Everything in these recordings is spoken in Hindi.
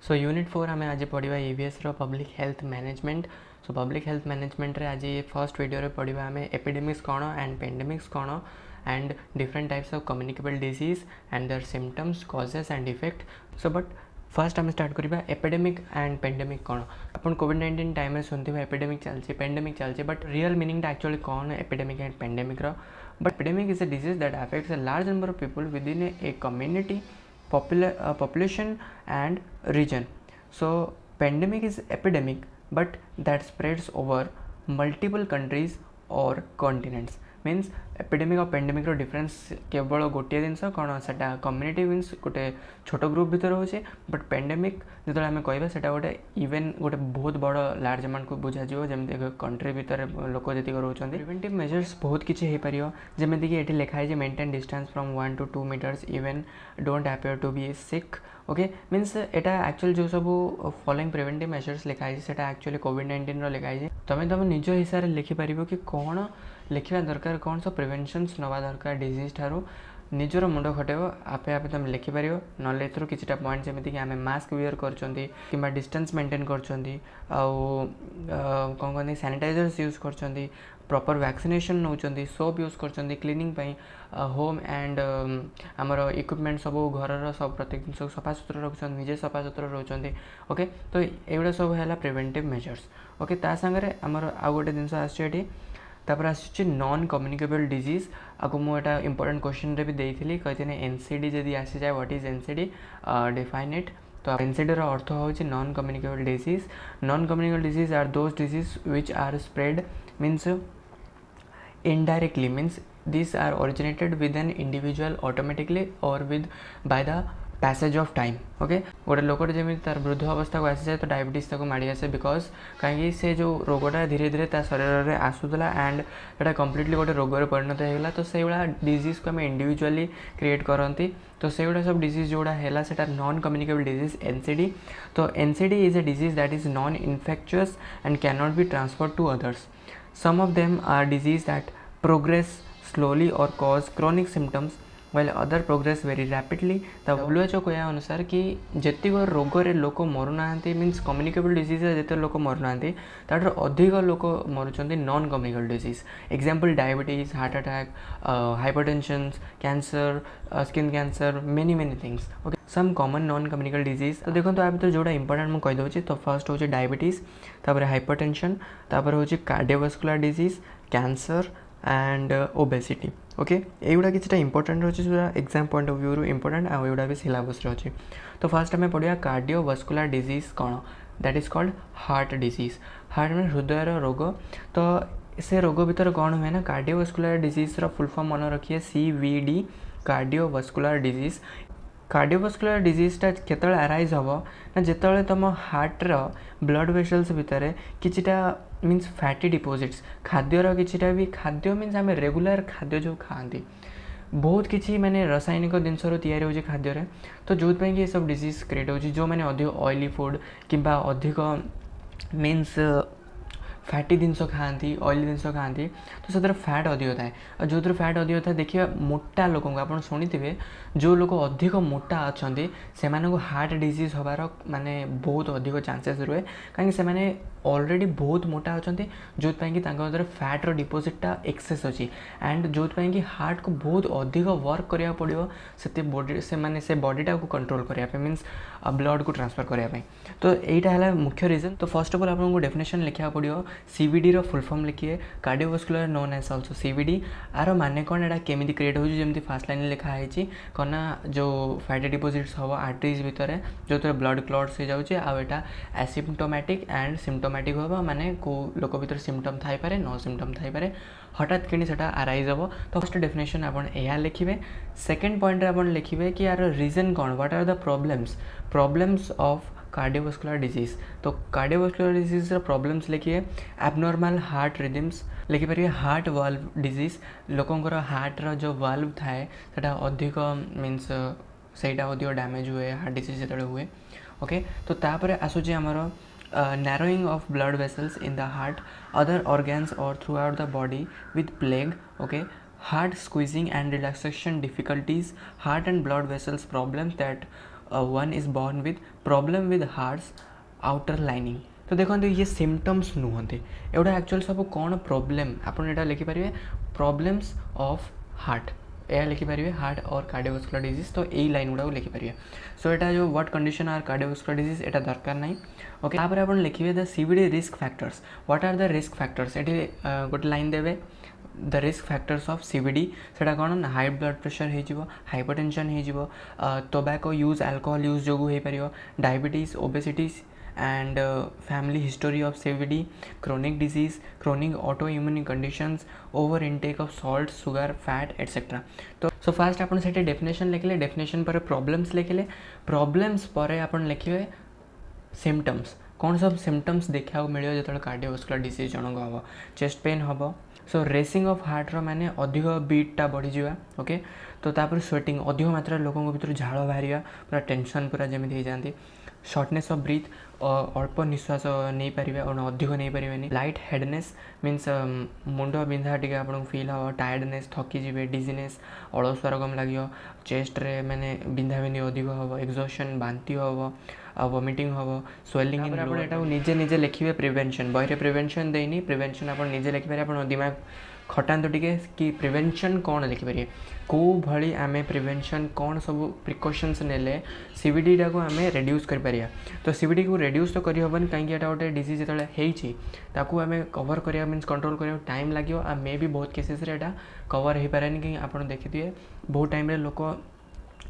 सो यूनिट 4 आम आज पढ़ा EVS रो public health management. So public health management रे आज फर्स्ट वीडियो रे पढ़ा आम एपिडेमिक्स कौन एंड पेंडेमिक्स कौन and different types of communicable disease and their symptoms causes and effect. So but first आम स्टार्ट करवा एपिडेमिक एंड पेंडेमिक कौन। अपन कोविड-19 टाइम में सुनते एपिडेमिक चलती पेंडेमिक चलती बट रियल मीनिंग एक्चुअली कौन एपिडेमिक एंड पेंडेमिक रो। But epidemic is a disease that affects a large number of people within a community population and region. So pandemic is epidemic but that spreads over multiple countries or continents. Means epidemic और पेंडेमिक रो डिफरेंस केवल गोटे जिनस कौन से कम्युनिटी मीन्स गोटे छोट ग्रुप भितर हो बट पेंडेमिक जो आम कह गोटे इवेन गोटे बहुत बड़ लार्ज अमाउंट को बुझा जमी कंट्री भितर लोक जी रोच प्रिवेंटिव मेजर्स बहुत किसी हो पार जमीक ये लिखाई है maintain distance from 1 to 2 meters even don't appear to be sick. Okay means एटा एक्चुअली जो सब फॉलोइंग प्रिवेंटिव मेजर्स लिखाई से एक्चुअली कोविड-19 लिखाई तुम निज हिसाब से लिखिपार कि कौन लिखा दरकार कौन सब प्रिवेंशन्स नवा दरकार डिजीज ठारू निजर मुंड खटेब आपे आपे तुम लिखिपार ना किसी पॉइंट जमीक आम मास्क वियर कर डिस्टेंस मेंटेन कर कौन कहते सैनिटाइजर्स यूज कर प्रॉपर वैक्सीनेशन नौ सोप यूज कर क्लीनिंग होम एंड आमर इक्विपमेंट सब घर सब प्रत्येक जिन सफा सुतरा रखुच्च निजे सफा सुतरा रोचे। ओके तो ये सब है प्रिवेंटिव मेजर्स। ओके ता सागर आमर आउ गोटे जिन आसटी तापर आस नॉन कम्युनिकेबल डिजीज आपको मुझे इंपोर्टेंट क्वेश्चन रे भी देती कहते हैं एनसीडी जदि आसी जाए what is NCD define it. तो एनसीडी रो अर्थ हूँ non communicable disease. Non communicable disease are those disease which are spread means indirectly means these are originated with an individual automatically or with by the passage of time. Okay गोटे लोकटे जमी तार वृद्ध अवस्था को आसी जाए तो डायबिटीज तक माड़ी आसे बिकज कहीं से जो रोगटा धीरे धीरे ता शरीर में आसूला एंड एटा कम्प्लीटली गोटे रोगर परिणत होगा तो से डिजीज को आम इंडिविजुअली क्रिएट करती तो से सब डिजीज जोड़ा है सेटा नॉन कम्युनिकेबल डिजीज एनसीडी। तो NCD is a disease that is non infectious and can not be transferred to others. Some of them are disease that progress slowly or cause chronic symptoms while other progress very rapidly। तो WHO कहया अनुसार कि जितक रोग रे लोक मरुना मीन्स कम्युनिकेबल डिजीज जिते लोक मरुना तार अधिक लोक मरुंट non communicable disease. Example diabetes heart attack hypertension cancer skin cancer many many things. Okay some common non communicable disease तो देखो आ भर जोड़ा इंपोर्टेंट मुझे कहीदे तो फर्स्ट हूँ डायबिटीज तापर हाइपरटेंशन तापर हूँ cardiovascular disease cancer and obesity. Okay युवा किसी इंपोर्टेंट अच्छे जो एग्जाम पॉइंट ऑफ व्यू रू इंपोर्टेंट आउटा भी सिलेबस अच्छे। तो फर्स्ट आम पढ़ा कार्डियोवास्कुलर डिजीज कौन that is called heart disease. Heart में हृदय रोग तो से रोग भीतर कौन हुए ना कार्डियोवास्कुलर डिजीज फुल फॉर्म मन रखिए CVD कार्डियोवास्कुलर डिजीज। कार्डियोवास्कुलर डिजीजटा केतले अराइज हम ना जिते तुम हार्टर ब्लड वेसल्स भितर किछिटा मीन्स फैटी डिपोजिट्स खाद्यर किछिटा भी खाद्य मीन्स आम रेगुलर खाद्य जो खाती बहुत किसी माने रासायनिक जिनस तैयारी हो खाद्य तो जो कि सब डिजीज क्रिएट हो जो मैंने अधिक ऑयली फूड कि अधिक मीन्स फैटी जिनस खाती ऑयली जिनस खाती तो से फैट अधिक थाए और जो फैट अधिक था देखिए मोटा लोक आप शुणिथे जो लोग अधिक मोटा अच्छा से हार्ट डिजीज हबार माने बहुत अधिक चांसेस रुए कहीं से ऑलरेडी बहुत मोटा अच्छा जो फैट्र डिपोजिटा एक्सेस अच्छी एंड जो कि हार्ट को बहुत अधिक वर्क करा पड़ो से बॉडी से बॉडीटा को कंट्रोल करने मीन्स ब्लड को ट्रांसफर करने तो यहीटा है मुख्य रीजन। तो फर्स्ट ऑफ ऑल आपको डेफिनेशन लिखा पड़ो CVD रो फुल फॉर्म लिखिए cardiovascular known as also CVD आर माने कौन एटा केमिति क्रिएट हो जमी फास्ट लाइन लिखा है कौन जो फैटी डिपोजिट्स हम आर्टरीज भितर जो ब्लड क्लॉट्स हो जाऊँचे आटा एसिम्प्टोमेटिक एंड सिम्प्टोमेटिक हम माने को लोक भीतर सिम्पटम थाईपे नो सिम्पटम थाईपे हठात कि आराइज हम। तो फर्स्ट डेफिनेशन आप लिखिए। सेकेंड पॉइंट आप लिखिए कि यार रीजन कौन what are the problems of cardiovascular disease. तो कार्डियोवास्कुलर डिजीज प्रॉब्लम्स लिखिए एबनॉर्मल हार्ट रिदम्स लिखिपारे हार्ट वाल्व डिजीज लोकंर हार्टर जो वाल्व थाए सेटा अधिक मीन्स सेटा अधिक डैमेज हुए हार्ट डिजीज जो हुए। ओके तो तापर आसूची आमर narrowing of blood vessels in the heart other organs or throughout the body with plague। okay heart squeezing and relaxation difficulties heart and blood vessels problems that one is born with problem with hearts outer lining. तो देखो ये सिम्पटम्स नुहते एवढा एक्चुअल सब कौन प्रोब्लेम आप लिखिपारे प्रॉब्लम्स ऑफ हार्ट यह लिखिपारे हार्ट और कार्डियोवास्कुलर डिजीज। तो यही लाइन गुड़ा लिखिपारे। सो यहाँ जो what condition are cardiovascular disease यहाँ दरकार ना। ओके तापर आप लिखिए the CVD risk factors. What are the risk factors ये गोटे लाइन देवे the risk factors of CVD सेटा कौन हाई ब्लड प्रेशर हो हाइपरटेंशन हो टोबैको यूज अल्कोहल यूज जो हो पार diabetes obesities and family history of CVD, chronic disease, chronic autoimmune conditions, over intake of salt, sugar, fat etc. तो सो फास्ट आपन सेटे डेफिनेशन लिखले डेफिनेशन पर प्रॉब्लम्स लिखले प्रॉब्लम्स पर आपन लिखिए सिम्पटम्स कौन सब सिम्पटम्स देखा मिले जो कार्डियोवास्कुलर डिजीज जनक हम चेस्ट पेन हम। सो रेसिंग ऑफ हार्ट रो माने अधिक बीटा बढ़ी जावा। ओके तो तापर स्वेटिंग अधिक मात्रा लोकों भीतर झाड़ बाहर पूरा टेंशन पूरा जमी हो जाती शॉर्टनेस ऑफ ब्रीथ अल्प निश्वास नहीं पारे और अधिक नहीं पारे लाइट हेडनेस मीन्स मुंड बिंधा टी आपको फिल हम टायर्डनेस थकीजे डिजीनेस अलसुआ रकम लगे चेस्ट रे मैंने बिंधा बिंधी अधिक हम एग्जॉशन बांति हम वॉमिटिंग हम स्वेलिंग इन आप निजे निजे लिखे प्रिवेंशन बही प्रिवेंशन देनी प्रिवेंशन आप निजे लिखिपारे आप दिमाग खटात टे कि प्रिवेंशन कौन लिखिपारे कौ भली आम प्रिवेंशन कौन सब प्रिकॉशन्स नेले सीवीडी टाक आम रेड्यूस कर पारिया। तो सीवीडी को रेड्यूस तो करहबन कहीं गोटे डिजीज जो होती आम कवर करा मीन्स कंट्रोल करा टाइम लगे आ मे भी बहुत केसेस रे कवर हो पारे कहीं आप देखिए बहुत टाइम लोक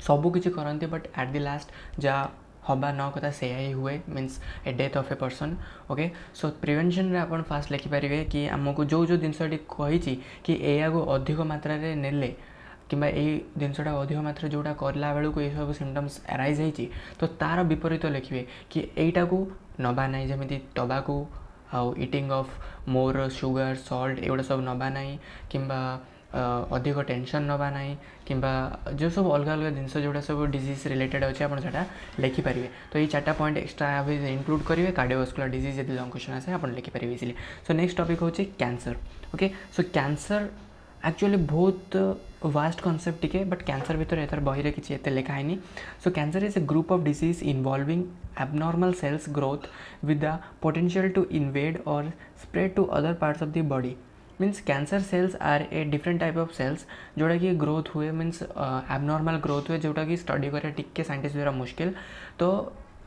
सबकि करते बट एट द लास्ट जहाँ हवा न कथा से ही हुए means A death of a person. Okay so prevention रे अपन फास्ट लिखिपारे कि आमको जो जो जिनसटी कही कि या अधिक मात्रा रे नेले कि जिनसा अधिक मात्रा जोटा करला बेलू को ये सब सिम्पटम्स एराइज होती तो तार विपरीत लिखिए कि यहीटा को नवा ना जमी टबाको आउ eating of more sugar salt एगुड़ा सब नवा ना कि अधिक टेंशन नवा ना कि जो सब अलग अलग जिनस जोड़ा सब डिजीज रिलेटेड अच्छे आपटा लिखिपारे। तो ये 4टा पॉइंट एक्सट्रा इंक्लूड करेंगे कार्डियोवास्कुलर डिजीज यदि लॉन्ग क्वेश्चन आसे आप लिखिपारे इजिली। सो नेक्स्ट टॉपिक हूँ cancer. Okay so cancer actually बहुत वास्ट कॉन्सेप्ट टिके बट कैंसर भीतर एथर बही किसी एते लिखा है। So cancer is a group of disease involving abnormal cells growth with the potential to invade और spread to other parts of the body. Means cancer cells are a different type of sales जोटा कि ग्रोथ हुए मीन्स एबनॉर्मल ग्रोथ हुए जोटा कि स्टडी करें टिके साइंटिस्ट द्वारा मुश्किल। तो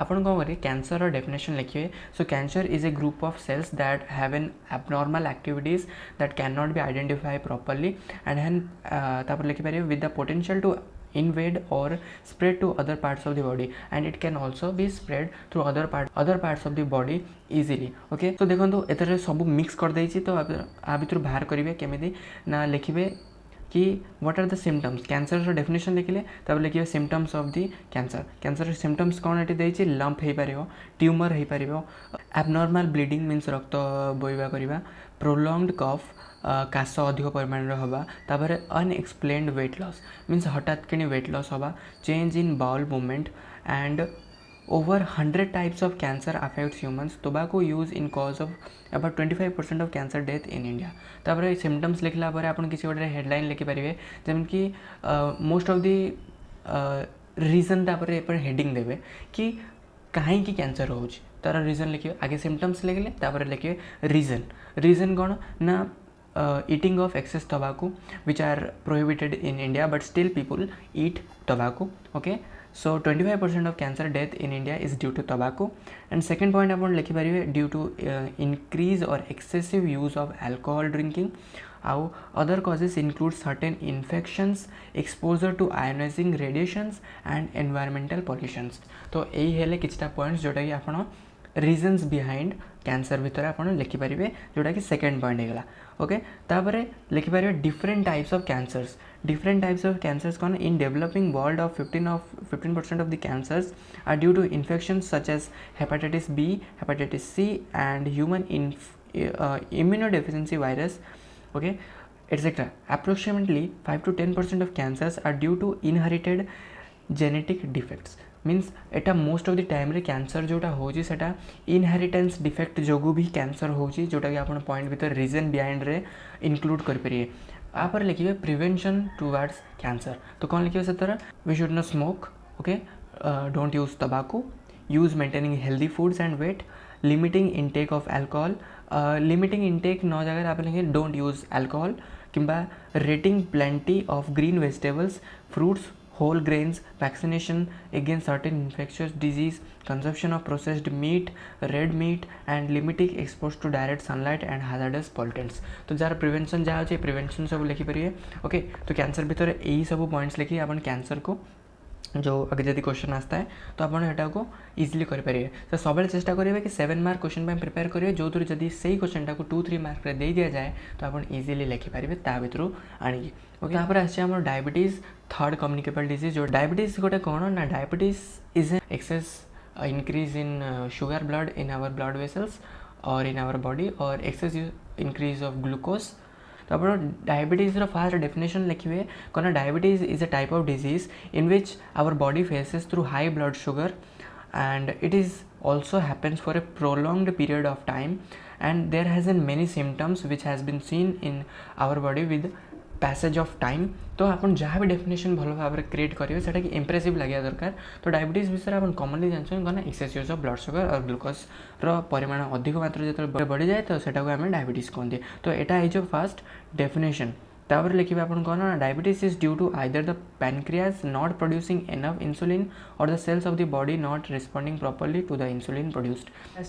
अपन कौन करेंगे कैंसर डेफिनेशन लिखिए। So cancer is a group of cells that have an abnormal activities that can not be identify properly and हैन तापर लिखिपारे with the potential to invade or spread to other parts of the body and it can also be spread through other parts of the body easily। okay so देखो एथरे सब मिक्स कर देइछि तो आ भितर बाहर करिवे केमिति ना लिखिबे कि what are the symptoms cancer definition लिखिले तब लिखिए symptoms of the cancer. Cancer symptoms कौन ये देइछि लंप हो पार ट्यूमर हो पार एबनॉर्मल ब्लीडिंग मीन्स रक्त बोइबा करवा प्रोलॉन्ग्ड कफ काश अधिक परिमाण हवा तापर अनएक्सप्लेन्ड वेट लॉस मीन्स हठात कि वेट लॉस हवा change in bowel movement and over 100 types of cancer affects humans tobacco use in cause of about 25% of cancer death in India। तापर सिम्पटम्स लिखला पर आपन किसी गोटे हेडलाइन लिखि पारिबे जेमन कि मोस्ट ऑफ द रीजन तापर एपर हेडिंग देबे कि काहे कि कैंसर होउछ तार रीजन लिखिए आगे सिम्पटम्स लिखले तापर लिखिए रीजन कौन ना eating of excess tobacco which are prohibited in India but still people eat tobacco। okay so 25% of cancer death in India is due to tobacco and second point अपन लिखि पारिबे due to increase or excessive use of alcohol drinking। आउ other causes include certain infections exposure to ionizing radiations and environmental pollutions। तो यही हेले किछटा पॉइंट्स जोटा कि आपण रीजन्स बिहाइंड कैंसर भितर आप लिखिपारे जोटा कि सेकेंड पॉइंट होगा। ओके तापर लिखिपारे डिफरेंट टाइप्स ऑफ कैंसर्स कौन in developing world of 15% of the cancers are due to infections such as hepatitis B hepatitis C and human immunodeficiency virus। okay etc. approximately 5 to 10% of cancers are due to inherited genetic defects। Means Etah most of the time रे कैंसर जोटा होची सेटा इनहेरिटेंस डिफेक्ट जोगु भी कैंसर होची जोटा कि आपण पॉइंट भीतर रीजन बिहाइंड रे इंक्लूड कर परिए। आप लिखिए प्रिवेंशन टुवर्ड्स कैंसर तो कौन लिखिए से तरह we should not smoke. Okay don't use tobacco, use maintaining healthy foods and weight, limiting intake of alcohol, limiting intake नौ जगह आप लिखेंगे don't use alcohol, किंबा rating plenty of green vegetables, fruits, whole grains, vaccination against certain infectious disease, consumption of processed meat, red meat, and limiting exposure to direct sunlight and hazardous pollutants. तो जार प्रिवेंशन जहाँ अच्छे प्रिवेंशन सब लिखिपारे ओके. तो कैंसर भितर यही सब पॉइंट्स लिखिए आप कैंसर को जो अगर जब क्वेश्चन आता है तो आपटा को इजिली करेंगे. तो सब चेष्टा करेंगे कि 7 मार्क क्वेश्चन प्रिपेयर करेंगे जो थ्रू जब से क्वेश्चन टाक 2-3 मार्क दे दि जाए तो आप इजिली लिखिपारे ता भर आणिकी. ओके तापर आम डायबिटीज थर्ड कम्युनिकेबल डिजीज. जो डायबिटीज गोटे कौन ना diabetes is excess increase in sugar blood in our blood vessels और इन आवर बॉडी और एक्सेस इंक्रीज ऑफ ग्लूकोज. तो आप डायबिटीज फास्ट डेफिनेशन लिखिए कौन diabetes is a type of disease in which our body faces through high blood sugar and it is also happens for a prolonged period of time and there has been many symptoms which has been seen in our body with passage of time. तो आप जहाँ भी डेफिनेशन भल भाव में क्रिएट करेंगे सेटा कि इम्प्रेसिव लगे दरकार. तो डायबिटीज विषय आप कॉमनली जानते कौन excess use of blood sugar और ग्लूकोज परिमाण अधिक मात्रा जो बढ़ी जाए तो सेटा को आम डायबिटीज कहते. तो यहाँ है जो फास्ट डेफिनेशन. तापर लिखे आप कौन ना diabetes is due to either the pancreas not producing enough insulin और the cells of the body not responding properly to the insulin produced.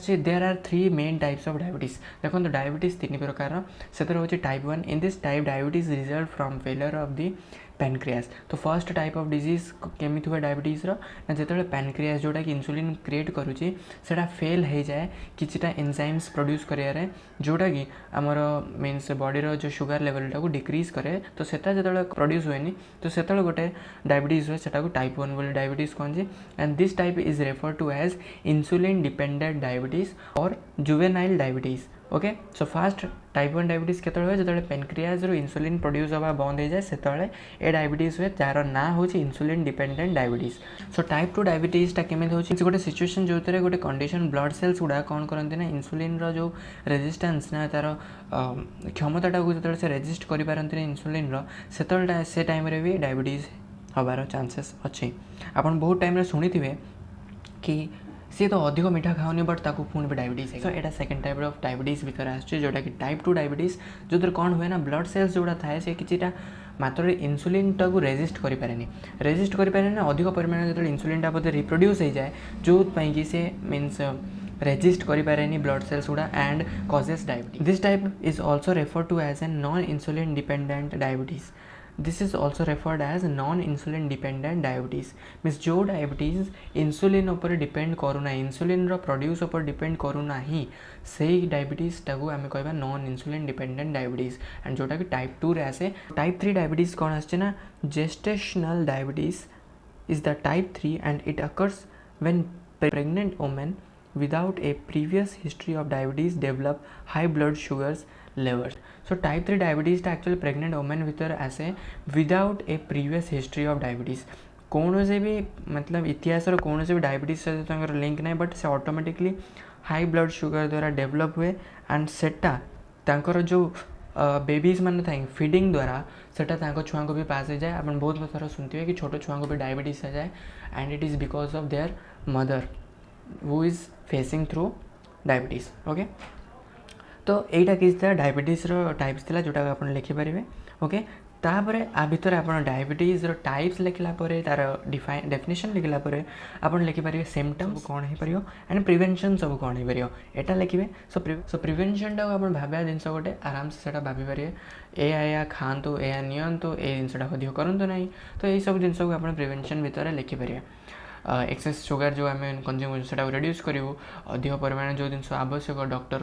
There are 3 main types of diabetes. देखो तो डायबिटीज 3 प्रकार से हूँ type 1. In this type diabetes result from failure of the pancreas. तो फर्स्ट टाइप ऑफ डिजीज केमी हुए डायबिटीज ना जो पैनक्रियाज जोटा कि इंसुलिन क्रिएट करुच्ची से फेल हो जाए किछिटा एंजाइम्स प्रोड्यूस करियारे जोटा कि आमर मीन्स बॉडीर जो शुगर लेवल टाक डिक्रीज करे. तो सेटा जो प्रोड्यूस हुए तो से गोटे डायबिटीज हुए सेटा टाइप 1 बोली डायबिटीज कहते. And this type is refer to as insulin dependent diabetes और juvenile diabetes. Okay so fast type 1 diabetes के जो पेनक्रियाज इंसुलिन प्रोड्यूस हवा बंद हो जाए से ए डायबिटीज हुए जार ना हूँ insulin dependent diabetes. So type 2 डायबिटीजटा केमी हो गोटे सिचुएशन जो गोटे कंडीशन ब्लड सेल्स गुड़ा कौन करते ना इंसुलिन जो रेजिस्टेंस ना तार क्षमता जो से रेजिस्ट करें इंसुलिन से टाइम भी डायबिटीज हबार चांसेस अच्छे. आप बहुत टाइम शुणी थे कि सी तो अधिक मीठा खाऊनी बट ताकू पुणी भी डायबिटीज. सो यहाँ सेकेंड टाइप ऑफ डायबिटीज भर आसुच्छे जोटा कि टाइप 2 डायबिटीज जो कौन हुए ना ब्लड सेल्स जोड़ा थाए से किसीटा मात्र इंसुलिन टाक रेजिस्ट करें ना अधिक परिमाण जो इंसुलिन बोधे रिप्रोड्यूस हो जाए जो कि सी मीन्स रेजिस्ट करें ब्लड सेल्स गुड़ा and causes diabetes. This type is also refer to as a non insulin dependent diabetes. This is also referred as non insulin dependent diabetes. Means जो डायबिटीज इंसुलिन उपर डिपेंड करूना इंसुलिन प्रोड्यूस उपर डिपेंड करूना ही से डायबिटीज टाक आम कह non insulin dependent diabetes. And जोटा कि टाइप 2 रे आसे. टाइप 3 डायबिटीज कौन आसे ना gestational diabetes is the type 3 and it occurs when pregnant women without a previous history of diabetes develop high blood sugars levels. So type 3 diabetes actually pregnant women भीतर आसे without a previous history of diabetes. कौन से भी मतलब इतिहास कौन से भी डायबिटीज से लिंक नहीं बट से ऑटोमेटिकली हाई ब्लड शुगर द्वारा डेवलप हुए एंड सेटा तांकर जो बेबीज मान था फीडिंग द्वारा सेटा छुआ को भी पास हो जाए. आप बहुत थर सुनते कि छोटे छुआ को भी डायबिटीज आ जाए and it is because of their mother who is facing through diabetes. Okay तो यहीटा किसी डायबिटीज टाइप्स था जोटा आप लिखिपारे. ओके तापर आ भितर आप डायबिटीज टाइप्स लिखला तार डेफिनेशन लिखला आप लिखिपारे सिम्पटम कौन हो पार एंड प्रिवेंशन सब कौन हो पार यहाँ लिखे. सो प्रिवेंशन टाक आप भाविया जिन गोटे आराम से भाई या खातु या नियंतु ए जिनटा अधिक करूँ ना. तो यही सब जिन को आप प्रिवेंशन भितर लिखिपारे. एक्सेस शुगर जो आम कंज्यूम से रिड्यूस करूँ अधिक परिमाण जो जिन आवश्यक डॉक्टर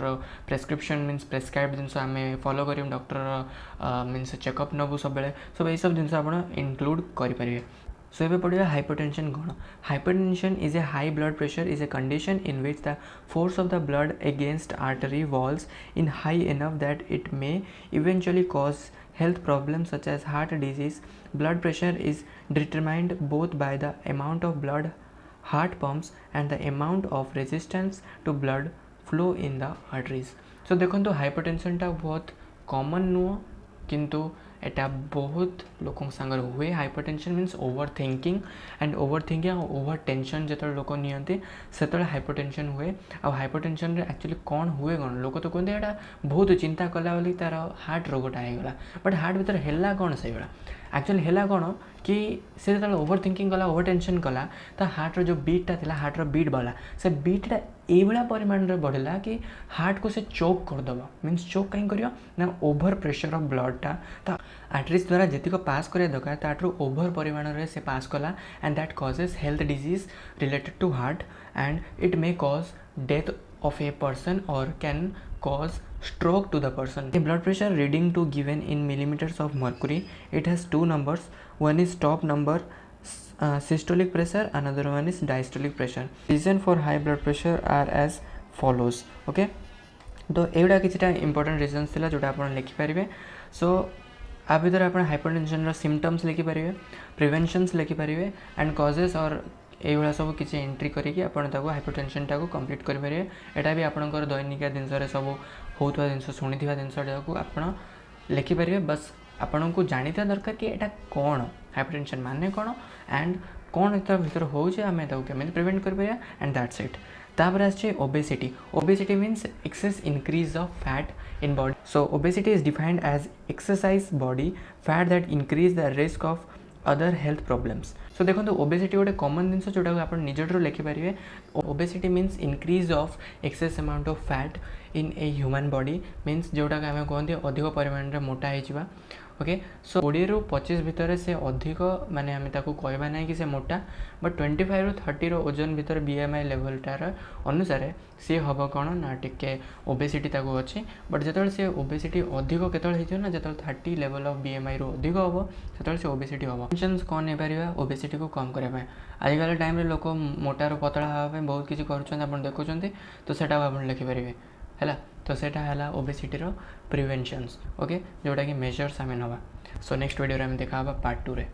प्रेस्क्रिप्शन मीन्स प्रेस्क्राइब जिन आम फॉलो कर डॉक्टर मीन्स चेकअप नबू सब सब यही सब जिन आप इनक्लूड करेंगे. सो ये पढ़ा हाइपरटेंशन कौन. Hypertension is a high blood pressure is a condition in which the force of the blood against artery walls in high enough that it may eventually cause health problems such as heart disease. Blood pressure is determined both by the amount of blood heart pumps and the amount of resistance to blood flow in the arteries. So देखो तो हाइपरटेंशन टा बहुत कॉमन नुह किंतु एटा बहुत लोक सांगर हुए hypertension means over thinking and over tension जो लोक नियंती से हाइपरटेंशन हुए आ हाइपरटेंशन रे एक्चुअली कौन हुए कौन लोक तो कहते हैं बहुत चिंता कला बोली तार हार्ट रोगटा होगला बट हार्ट भीतर है कौन से एक्चुअली है कौन कि से जो ओवर थिंकिंग कला ओवर टेंशन कला तो हार्टर जो बीटा था हार्टर बीट बढ़ला से बीटा ये परिमाण में बढ़ला कि हार्ट को से चोक करदेव मीन्स चोक कहीं कर ना ओवर प्रेशर ऑफ ब्लडटा तो आर्टरीज द्वारा जी पास करा दरकार ताठू ओवर परिमाण में से पास कला and that causes health disease related to heart and it may cause death of a person or can cause stroke to the person. The blood pressure reading to given in millimeters of mercury. It has two numbers. One is top number systolic pressure, another one is diastolic pressure. Reason for high blood pressure are as follows. Okay, तो एगुड़ा किसी इंपोर्टेंट रीजन्स थिला जोटा आपण लिखि पारिबे. सो आ भीतर आपण हाइपरटेंशन सिम्पटम्स लिखि पारिबे, प्रिवेंशन्स लिखि पारिबे एंड कॉजेस और ये सब किसी एंट्री करके हाइपरटेंशन टाक कंप्लीट करेंगे. यहाँ भी आपंकर दैनिक जिनस सब होता जिन शुणी जिनसा को आप लिखिपारे. बस आपन को जानी दरकार कि यहाँ कौन हाइपरटेंशन माने कौन एंड कौन इतना भीतर होमें केमी प्रिवेंट कर एंड दैट्स इट. तापर आसे obesity. Obesity means excess increase of fat in body. So obesity is defined as exercise body fat that increase the risk of other health problems. So देखो ओबेसिटी गोटे कॉमन जिन जोटा आप निजठू लिखिपारे. Obesity means increase of excess amount of fat in a human body means जोटा आम कहते अधिक परिमाण में मोटा होगा. ओके, सो 20 ରୁ 25 भितर से अधिक माने आम कहवा ना कि से मोटा बट 25 ରୁ 30 ओजन भितर BMI लेवलटार अनुसार सी हम कौन ना टिके ओबेसिटी अच्छी. बट जो से ओबेसिटी अधिक केत ना जो 30 लेवल ऑफ BMI रू अधिक हम से से ओबेसिटी हम. टेंशन कौन नहीं पार ओबेसिटी को कम करने. आजिकल टाइम रे लोक मोटार पतला हाँपे बहुत किसी कर देखुं तो सेटा आप लिखिपारे है. तो सेटा है ओबेसिटीर प्रिवेंशन्स. ओके, जोटा कि मेजर्स आम नवा. सो नेक्स्ट वीडियो में देखा पार्ट 2 रे.